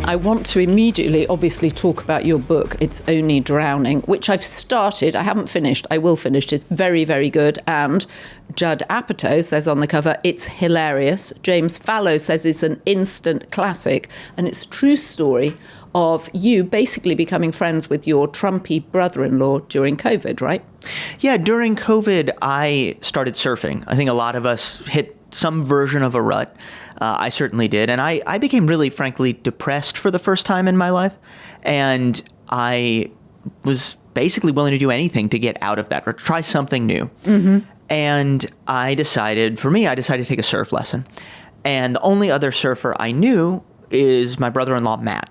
I want to immediately, obviously, talk about your book, It's Only Drowning, which I've started. I haven't finished. I will finish. It's very, very good. And Judd Apatow says on the cover, it's hilarious. James Fallow says it's an instant classic. And it's a true story of you basically becoming friends with your Trumpy brother-in-law during COVID, right? Yeah, during COVID, I started surfing. I think a lot of us hit some version of a rut. I certainly did. And I became really, frankly, depressed for the first time in my life. And I was basically willing to do anything to get out of that or try something new. Mm-hmm. And I decided to take a surf lesson. And the only other surfer I knew is my brother-in-law, Matt.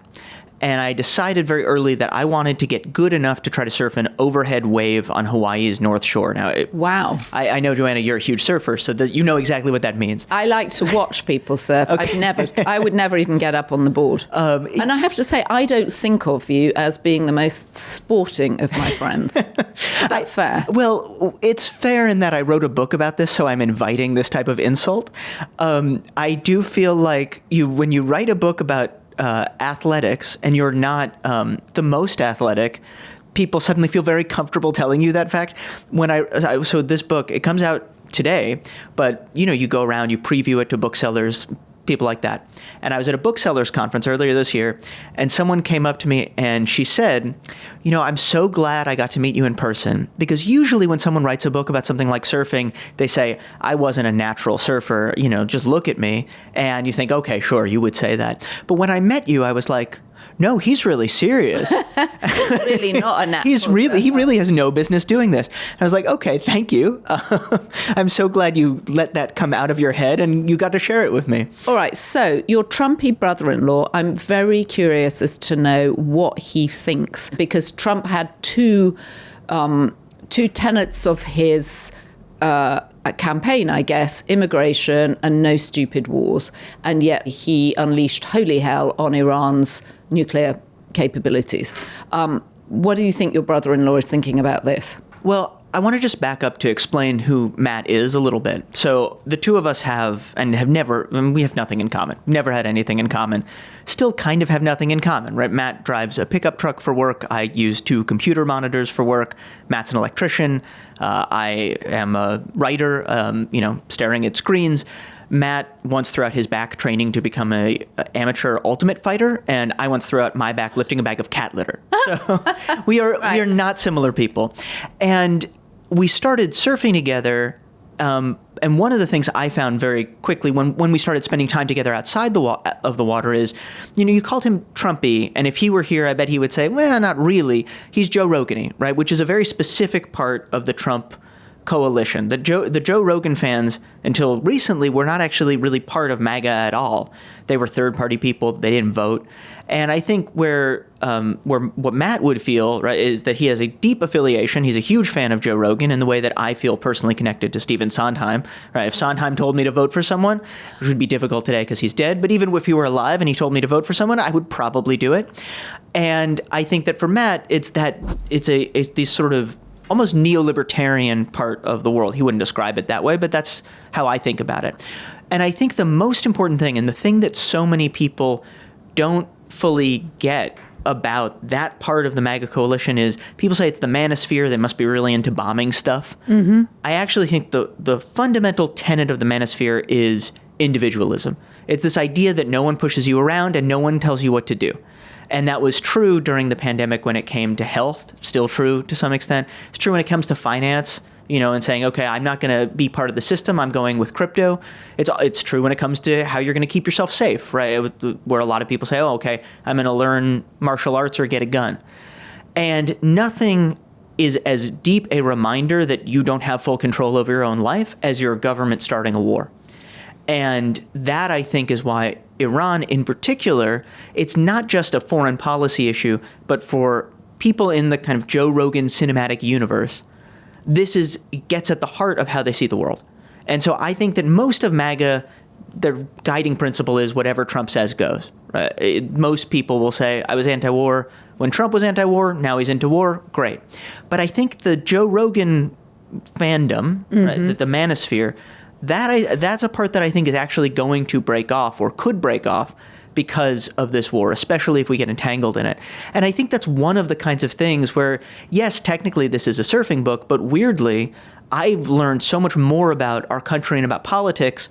And I decided very early that I wanted to get good enough to try to surf an overhead wave on Hawaii's North Shore. Now, wow. I know, Joanna, you're a huge surfer, so that you know exactly what that means. I like to watch people surf. Okay. I would never even get up on the board. And I have to say, I don't think of you as being the most sporting of my friends. Is that fair? Well, it's fair in that I wrote a book about this, so I'm inviting this type of insult. I do feel like when you write a book about athletics and you're not the most athletic, people suddenly feel very comfortable telling you that fact. So this book, it comes out today, but you go around, you preview it to booksellers, people like that. And I was at a booksellers conference earlier this year, and someone came up to me and she said, I'm so glad I got to meet you in person, because usually when someone writes a book about something like surfing, they say, I wasn't a natural surfer, just look at me. And you think, okay, sure, you would say that. But when I met you, I was like, no, he's really serious. He's really not a natural He really has no business doing this. And I was like, okay, thank you. I'm so glad you let that come out of your head and you got to share it with me. All right. So your Trumpy brother-in-law, I'm very curious as to know what he thinks, because Trump had two tenets of his campaign, I guess: immigration and no stupid wars. And yet he unleashed holy hell on Iran's nuclear capabilities. What do you think your brother-in-law is thinking about this? Well, I want to just back up to explain who Matt is a little bit. So the two of us we have nothing in common. Never had anything in common. Still kind of have nothing in common, right? Matt drives a pickup truck for work. I use 2 computer monitors for work. Matt's an electrician. I am a writer, staring at screens. Matt once threw out his back training to become a amateur ultimate fighter, and I once threw out my back lifting a bag of cat litter. So we are not similar people. And we started surfing together, and one of the things I found very quickly when we started spending time together outside of the water is, you called him Trumpy, and if he were here, I bet he would say, well, not really. He's Joe Rogan-y, right? Which is a very specific part of the Trump coalition. The Joe Rogan fans, until recently, were not actually really part of MAGA at all. They were third-party people. They didn't vote. And I think where what Matt would feel, right, is that he has a deep affiliation. He's a huge fan of Joe Rogan in the way that I feel personally connected to Stephen Sondheim. Right? If Sondheim told me to vote for someone, which would be difficult today because he's dead, but even if he were alive and he told me to vote for someone, I would probably do it. And I think that for Matt, it's these sort of almost neo-libertarian part of the world. He wouldn't describe it that way, but that's how I think about it. And I think the most important thing, and the thing that so many people don't fully get about that part of the MAGA coalition, is people say it's the manosphere. They must be really into bombing stuff. Mm-hmm. I actually think the fundamental tenet of the manosphere is individualism. It's this idea that no one pushes you around and no one tells you what to do. And that was true during the pandemic when it came to health, still true to some extent. It's true when it comes to finance, and saying, okay, I'm not going to be part of the system. I'm going with crypto. It's true when it comes to how you're going to keep yourself safe, right? Where a lot of people say, oh, okay, I'm going to learn martial arts or get a gun. And nothing is as deep a reminder that you don't have full control over your own life as your government starting a war. And that, I think, is why Iran in particular, it's not just a foreign policy issue, but for people in the kind of Joe Rogan cinematic universe, this gets at the heart of how they see the world. And so I think that most of MAGA, their guiding principle is whatever Trump says goes. Right? Most people will say, I was anti-war when Trump was anti-war, now he's into war, great. But I think the Joe Rogan fandom, right, the manosphere, that's a part that I think is actually going to break off or could break off because of this war, especially if we get entangled in it. And I think that's one of the kinds of things where, yes, technically this is a surfing book, but weirdly, I've learned so much more about our country and about politics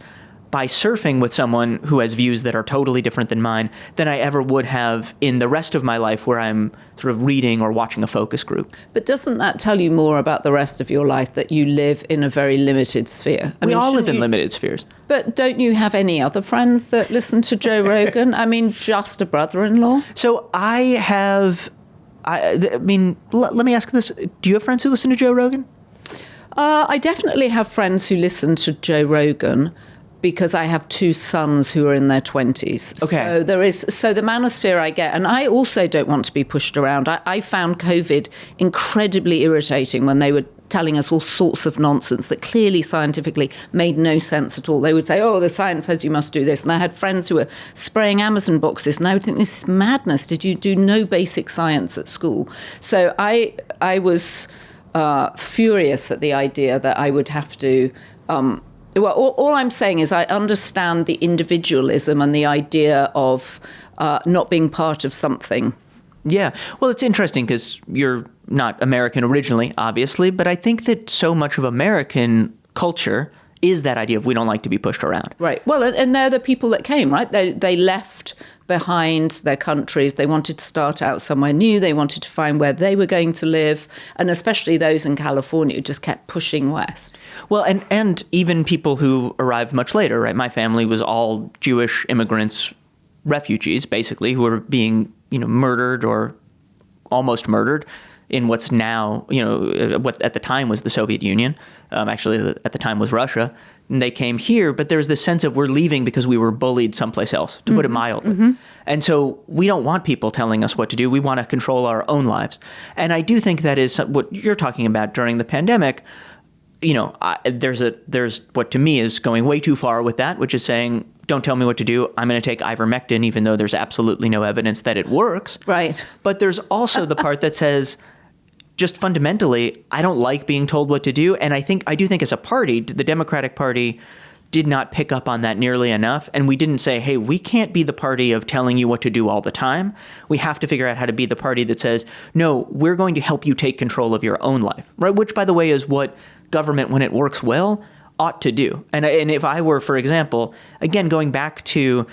by surfing with someone who has views that are totally different than mine than I ever would have in the rest of my life where I'm sort of reading or watching a focus group. But doesn't that tell you more about the rest of your life, that you live in a very limited sphere? We all live in limited spheres. But don't you have any other friends that listen to Joe Rogan? I mean, just a brother-in-law? So let me ask this. Do you have friends who listen to Joe Rogan? I definitely have friends who listen to Joe Rogan, because I have two sons who are in their 20s. Okay. So the manosphere I get, and I also don't want to be pushed around. I found COVID incredibly irritating when they were telling us all sorts of nonsense that clearly scientifically made no sense at all. They would say, oh, the science says you must do this. And I had friends who were spraying Amazon boxes, and I would think, this is madness. Did you do no basic science at school? So I was furious at the idea that I would have to... Well, all I'm saying is I understand the individualism and the idea of not being part of something. Yeah. Well, it's interesting because you're not American originally, obviously, but I think that so much of American culture is that idea of we don't like to be pushed around. Right. Well, and they're the people that came, right? They left behind their countries. They wanted to start out somewhere new. They wanted to find where they were going to live. And especially those in California who just kept pushing west. Well, and even people who arrived much later, right? My family was all Jewish immigrants, refugees, basically, who were being, murdered or almost murdered in what's now, what at the time was the Soviet Union. Actually, at the time was Russia. And they came here, but there's this sense of we're leaving because we were bullied someplace else, to put it mildly. Mm-hmm. And so we don't want people telling us what to do. We want to control our own lives. And I do think that is what you're talking about during the pandemic. There's what to me is going way too far with that, which is saying, don't tell me what to do. I'm going to take ivermectin, even though there's absolutely no evidence that it works. Right. But there's also the part that says, just fundamentally, I don't like being told what to do. And I do think as a party, the Democratic Party did not pick up on that nearly enough. And we didn't say, hey, we can't be the party of telling you what to do all the time. We have to figure out how to be the party that says, no, we're going to help you take control of your own life, right? Which, by the way, is what government, when it works well, ought to do. And if I were, for example, again, going back to,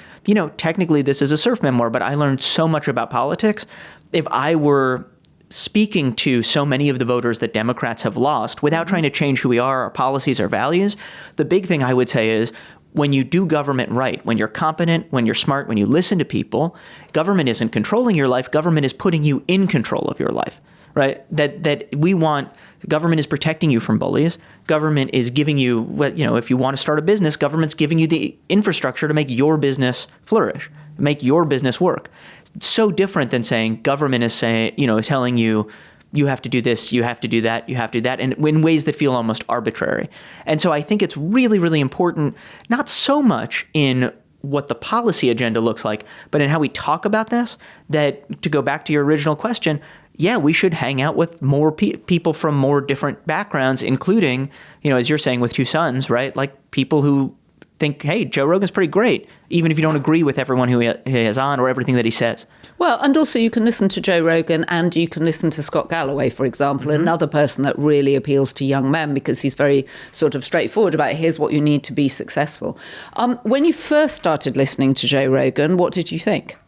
technically this is a surf memoir, but I learned so much about politics. If I were speaking to so many of the voters that Democrats have lost without trying to change who we are, our policies, our values, the big thing I would say is when you do government right, when you're competent, when you're smart, when you listen to people, government isn't controlling your life. Government is putting you in control of your life, right? That we want, government is protecting you from bullies. Government is giving you, if you want to start a business, government's giving you the infrastructure to make your business flourish, make your business work. It's so different than saying government is saying, telling you, you have to do this, you have to do that, you have to do that, and in ways that feel almost arbitrary. And so I think it's really, really important, not so much in what the policy agenda looks like, but in how we talk about this, that to go back to your original question, yeah, we should hang out with more people from more different backgrounds, including, as you're saying, with two sons, right? Like people who think, hey, Joe Rogan's pretty great, even if you don't agree with everyone who he has on or everything that he says. Well, and also you can listen to Joe Rogan and you can listen to Scott Galloway, for example, another person that really appeals to young men because he's very sort of straightforward about here's what you need to be successful. When you first started listening to Joe Rogan, what did you think?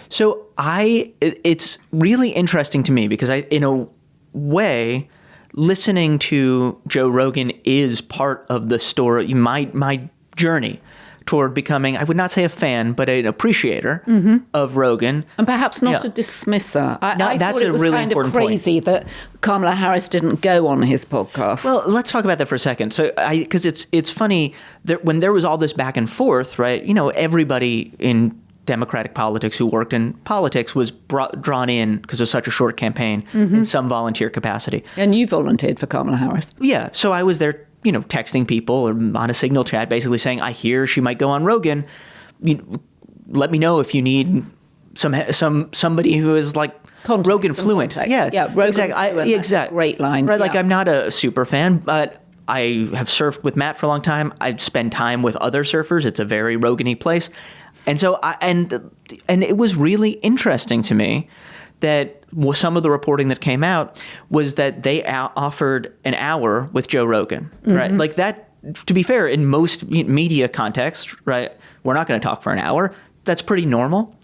So it's really interesting to me because in a way, listening to Joe Rogan is part of the story, my journey toward becoming, I would not say a fan, but an appreciator of Rogan. And perhaps not a dismisser. I that's thought it was a really kind of important crazy that Kamala Harris didn't go on his podcast. Well, let's talk about that for a second. So, because it's funny that when there was all this back and forth, right? Everybody in Democratic politics who worked in politics was drawn in because it was such a short campaign in some volunteer capacity. And you volunteered for Kamala Harris. Yeah. So I was there, texting people or on a Signal chat, basically saying, I hear she might go on Rogan. Let me know if you need somebody who is like Rogan fluent. Yeah, Rogan exactly. fluent. Exactly. Great line. Right. Like I'm not a super fan, but I have surfed with Matt for a long time. I spend time with other surfers. It's a very Rogan-y place. And so and it was really interesting to me that some of the reporting that came out was that they offered an hour with Joe Rogan, right? Like that, to be fair, in most media contexts, right, we're not going to talk for an hour. That's pretty normal.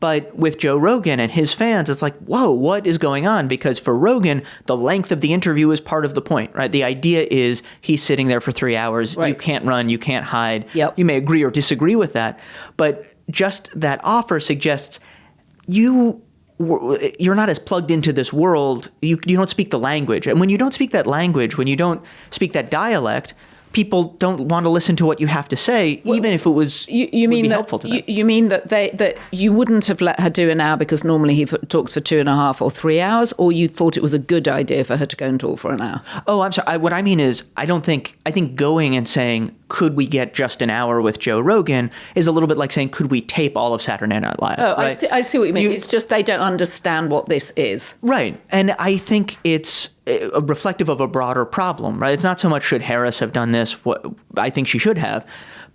But with Joe Rogan and his fans, it's like, whoa, what is going on? Because for Rogan, the length of the interview is part of the point, right? The idea is he's sitting there for 3 hours. Right. You can't run. You can't hide. Yep. You may agree or disagree with that. But just that offer suggests you're not as plugged into this world. You don't speak the language. And when you don't speak that language, when you don't speak that dialect, people don't want to listen to what you have to say, even if it was you mean would be that, helpful to them. You mean that you wouldn't have let her do an hour because normally he talks for 2.5 or 3 hours, or you thought it was a good idea for her to go and talk for an hour? Oh, I'm sorry. What I mean is I think going and saying, could we get just an hour with Joe Rogan is a little bit like saying, could we tape all of Saturday Night Live? Oh, right? I see what you mean. It's just they don't understand what this is. Right. And I think it's reflective of a broader problem, right? It's not so much should Harris have done this, what I think she should have,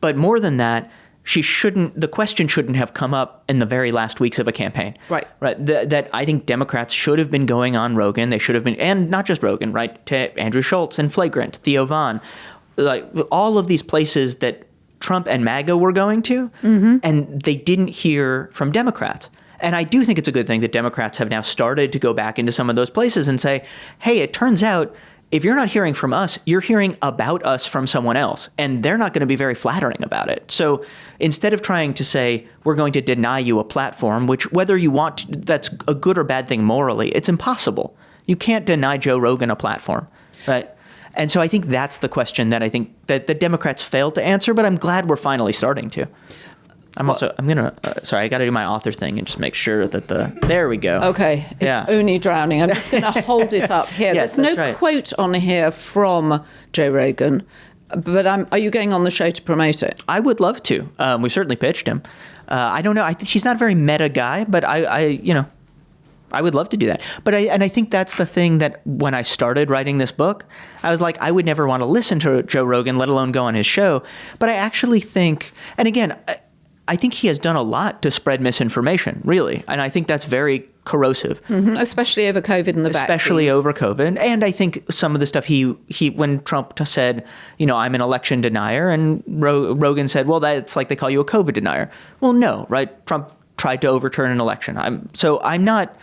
but more than that, the question shouldn't have come up in the very last weeks of a campaign. Right. Right. That I think Democrats should have been going on Rogan. They should have been, and not just Rogan, right, to Andrew Schultz and Flagrant, Theo Von, like all of these places that Trump and MAGA were going to, and they didn't hear from Democrats. And I do think it's a good thing that Democrats have now started to go back into some of those places and say, hey, it turns out if you're not hearing from us, you're hearing about us from someone else, and they're not going to be very flattering about it. So instead of trying to say, we're going to deny you a platform, which whether you want to, that's a good or bad thing morally, it's impossible. You can't deny Joe Rogan a platform, right? And so I think that's the question that I think that the Democrats failed to answer, but I'm glad we're finally starting to. I got to do my author thing and just make sure that there we go. Okay. It's only drowning. I'm just going to hold it up here. Yes, There's no right. quote on here from Joe Rogan, but are you going on the show to promote it? I would love to. We've certainly pitched him. I don't know. She's not a very meta guy, but I would love to do that. But I think that's the thing that when I started writing this book, I was like, I would never want to listen to Joe Rogan, let alone go on his show. But I actually think, and again, I think he has done a lot to spread misinformation, really. And I think that's very corrosive. Mm-hmm. Especially over COVID and the vaccines. Especially over COVID. And I think some of the stuff he when Trump said, I'm an election denier, and Rogan said, well, that's like they call you a COVID denier. Well, no, right? Trump tried to overturn an election. I'm not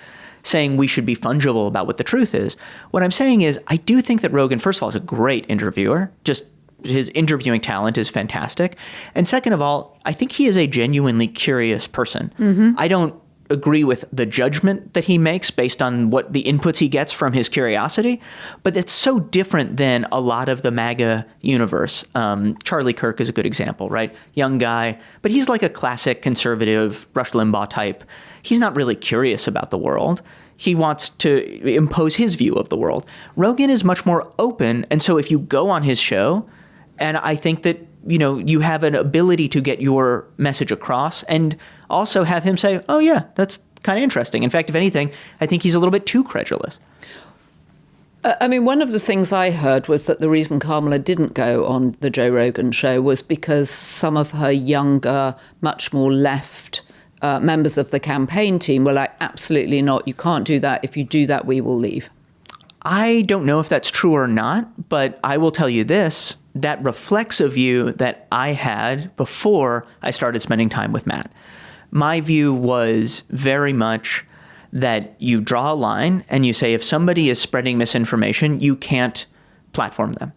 saying we should be fungible about what the truth is. What I'm saying is I do think that Rogan, first of all, is a great interviewer. Just his interviewing talent is fantastic. And second of all, I think he is a genuinely curious person. Mm-hmm. I don't agree with the judgment that he makes based on what the inputs he gets from his curiosity, but it's so different than a lot of the MAGA universe. Charlie Kirk is a good example, right? Young guy, but he's like a classic conservative Rush Limbaugh type. He's not really curious about the world. He wants to impose his view of the world. Rogan is much more open, and so if you go on his show, and I think that, you have an ability to get your message across and also have him say, oh, yeah, that's kind of interesting. In fact, if anything, I think he's a little bit too credulous. One of the things I heard was that the reason Kamala didn't go on the Joe Rogan show was because some of her younger, much more left members of the campaign team were like, absolutely not. You can't do that. If you do that, we will leave. I don't know if that's true or not, but I will tell you this. That reflects a view that I had before I started spending time with Matt. My view was very much that you draw a line and you say if somebody is spreading misinformation, you can't platform them.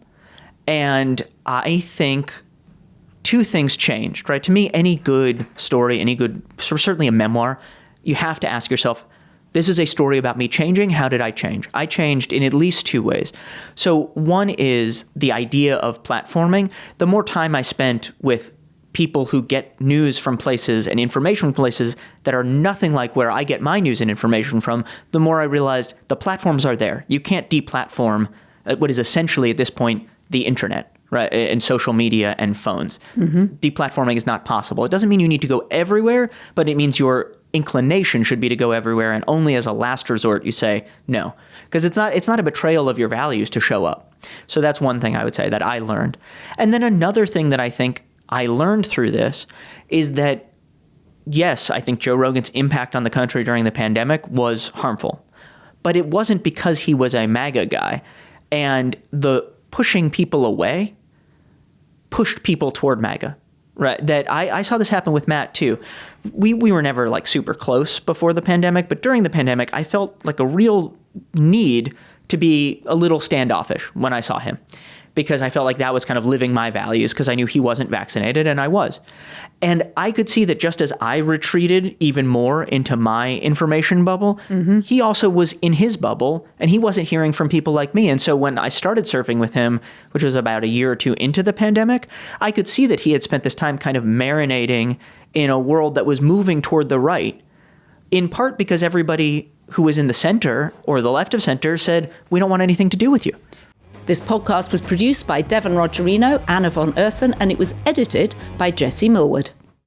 And I think two things changed, right? To me, any good story, certainly a memoir, you have to ask yourself, this is a story about me changing. How did I change? I changed in at least two ways. So one is the idea of platforming. The more time I spent with people who get news from places and information from places that are nothing like where I get my news and information from, the more I realized the platforms are there. You can't deplatform what is essentially at this point the internet, right, and social media and phones. Mm-hmm. Deplatforming is not possible. It doesn't mean you need to go everywhere, but it means your inclination should be to go everywhere, and only as a last resort you say no, because it's not a betrayal of your values to show up. So that's one thing I would say that I learned. And then another thing that I think I learned through this is that, yes, I think Joe Rogan's impact on the country during the pandemic was harmful, but it wasn't because he was a MAGA guy. And the pushing people away pushed people toward MAGA. Right. That I saw this happen with Matt too. We were never like super close before the pandemic, but during the pandemic, I felt like a real need to be a little standoffish when I saw him, because I felt like that was kind of living my values, because I knew he wasn't vaccinated and I was. And I could see that just as I retreated even more into my information bubble, he also was in his bubble and he wasn't hearing from people like me. And so when I started surfing with him, which was about a year or two into the pandemic, I could see that he had spent this time kind of marinating in a world that was moving toward the right, in part because everybody who was in the center or the left of center said, we don't want anything to do with you. This podcast was produced by Devon Rogerino, Anna von Ursen, and it was edited by Jesse Millward.